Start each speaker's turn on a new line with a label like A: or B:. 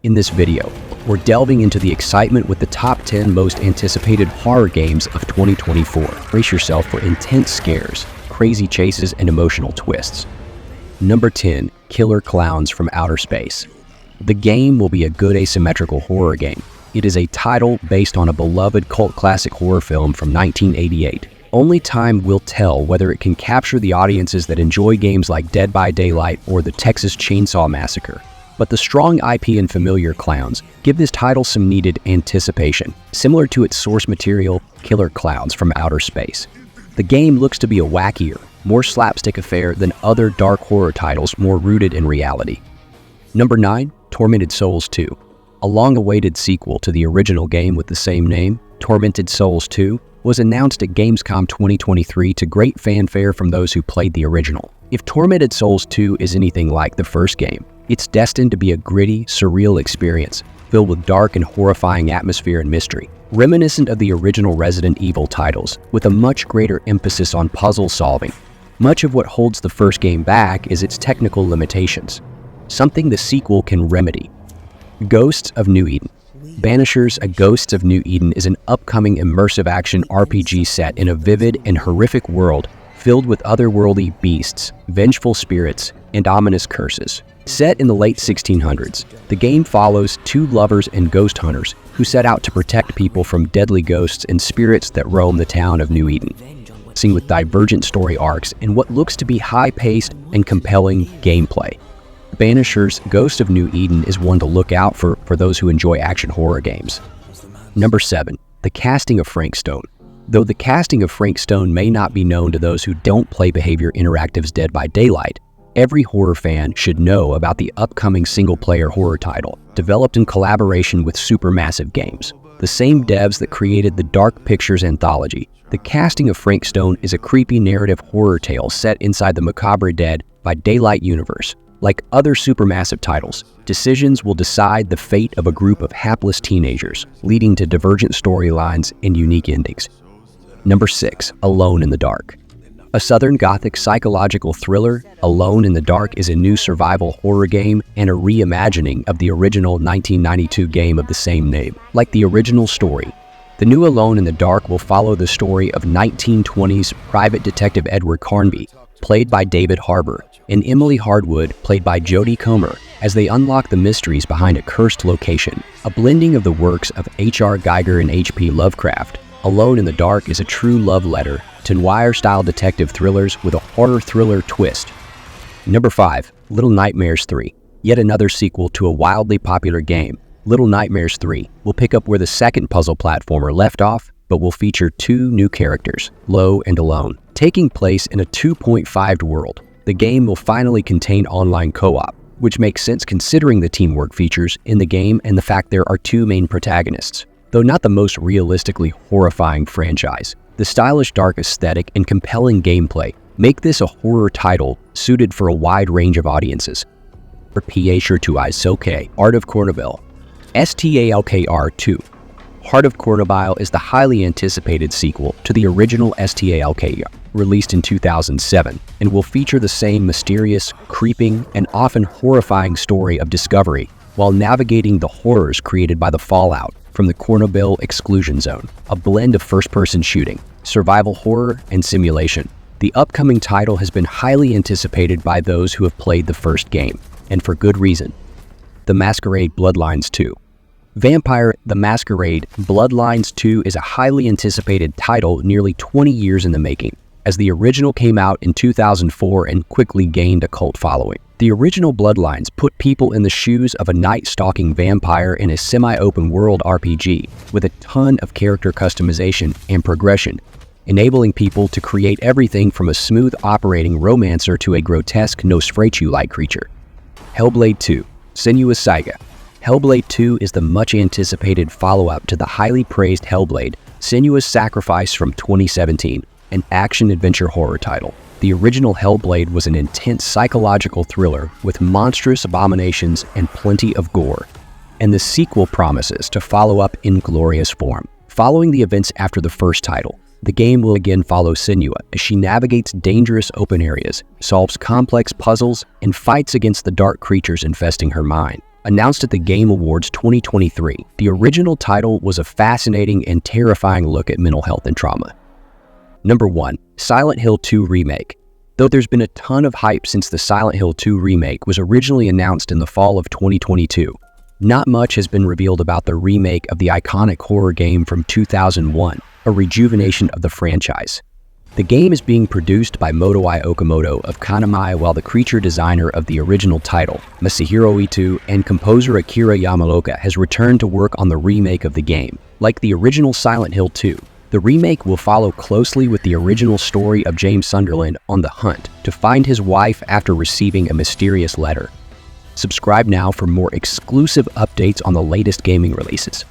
A: In this video, we're delving into the excitement with the top 10 most anticipated horror games of 2024. Brace yourself for intense scares, crazy chases, and emotional twists. Number 10, Killer Klowns from Outer Space. The game will be a good asymmetrical horror game. It is a title based on a beloved cult classic horror film from 1988. Only time will tell whether it can capture the audiences that enjoy games like Dead by Daylight or the Texas Chainsaw Massacre. But the strong IP and familiar Klowns give this title some needed anticipation, similar to its source material, Killer Klowns from Outer Space. The game looks to be a wackier, more slapstick affair than other dark horror titles more rooted in reality. Number 9, Tormented Souls 2. A long-awaited sequel to the original game with the same name, Tormented Souls 2, was announced at Gamescom 2023 to great fanfare from those who played the original. If Tormented Souls 2 is anything like the first game, it's destined to be a gritty, surreal experience, filled with dark and horrifying atmosphere and mystery, reminiscent of the original Resident Evil titles, with a much greater emphasis on puzzle solving. Much of what holds the first game back is its technical limitations, something the sequel can remedy. Ghosts of New Eden. Banishers: A Ghosts of New Eden is an upcoming immersive action RPG set in a vivid and horrific world filled with otherworldly beasts, vengeful spirits, and ominous curses. Set in the late 1600s, the game follows two lovers and ghost hunters who set out to protect people from deadly ghosts and spirits that roam the town of New Eden, seen with divergent story arcs and what looks to be high-paced and compelling gameplay. Banishers: Ghost of New Eden is one to look out for those who enjoy action horror games. Number 7, the casting of Frank Stone. Though the casting of Frank Stone may not be known to those who don't play Behavior Interactive's Dead by Daylight, every horror fan should know about the upcoming single-player horror title, developed in collaboration with Supermassive Games, the same devs that created the Dark Pictures anthology. The casting of Frank Stone is a creepy narrative horror tale set inside the macabre Dead by Daylight universe. Like other Supermassive titles, decisions will decide the fate of a group of hapless teenagers, leading to divergent storylines and unique endings. Number 6, Alone in the Dark. A Southern Gothic psychological thriller, Alone in the Dark is a new survival horror game and a reimagining of the original 1992 game of the same name. Like the original story, the new Alone in the Dark will follow the story of 1920s private detective Edward Carnby, played by David Harbour, and Emily Hardwood, played by Jodie Comer, as they unlock the mysteries behind a cursed location. A blending of the works of H.R. Geiger and H.P. Lovecraft, Alone in the Dark is a true love letter to noir-style detective thrillers with a horror thriller twist. Number 5, Little Nightmares 3. Yet another sequel to a wildly popular game, Little Nightmares 3 will pick up where the second puzzle platformer left off, but will feature two new characters, Lo and Alone. Taking place in a 2.5D world, the game will finally contain online co-op, which makes sense considering the teamwork features in the game and the fact there are two main protagonists. Though not the most realistically horrifying franchise, the stylish dark aesthetic and compelling gameplay make this a horror title suited for a wide range of audiences. For PA Art of Cornubile. STALKR 2. Heart of Cornubile is the highly anticipated sequel to the original STALKR, released in 2007, and will feature the same mysterious, creeping, and often horrifying story of discovery while navigating the horrors created by the fallout from the Cornubile Exclusion Zone, a blend of first-person shooting, survival horror, and simulation. The upcoming title has been highly anticipated by those who have played the first game, and for good reason. The Masquerade Bloodlines 2. Vampire: The Masquerade Bloodlines 2 is a highly anticipated title nearly 20 years in the making, as the original came out in 2004 and quickly gained a cult following. The original Bloodlines put people in the shoes of a night-stalking vampire in a semi-open world RPG with a ton of character customization and progression, enabling people to create everything from a smooth-operating romancer to a grotesque Nosferatu-like creature. Hellblade 2: Senua's Saga. Hellblade 2 is the much-anticipated follow-up to the highly praised Hellblade: Senua's Sacrifice from 2017, an action-adventure horror title. The original Hellblade was an intense psychological thriller with monstrous abominations and plenty of gore, and the sequel promises to follow up in glorious form. Following the events after the first title, the game will again follow Senua as she navigates dangerous open areas, solves complex puzzles, and fights against the dark creatures infesting her mind. Announced at the Game Awards 2023, the original title was a fascinating and terrifying look at mental health and trauma. Number 1. Silent Hill 2 Remake. Though there's been a ton of hype since the Silent Hill 2 remake was originally announced in the fall of 2022, not much has been revealed about the remake of the iconic horror game from 2001, a rejuvenation of the franchise. The game is being produced by Motoai Okamoto of Kanamai, while the creature designer of the original title, Masahiro Ito, and composer Akira Yamaoka has returned to work on the remake of the game. Like the original Silent Hill 2, the remake will follow closely with the original story of James Sunderland on the hunt to find his wife after receiving a mysterious letter. Subscribe now for more exclusive updates on the latest gaming releases.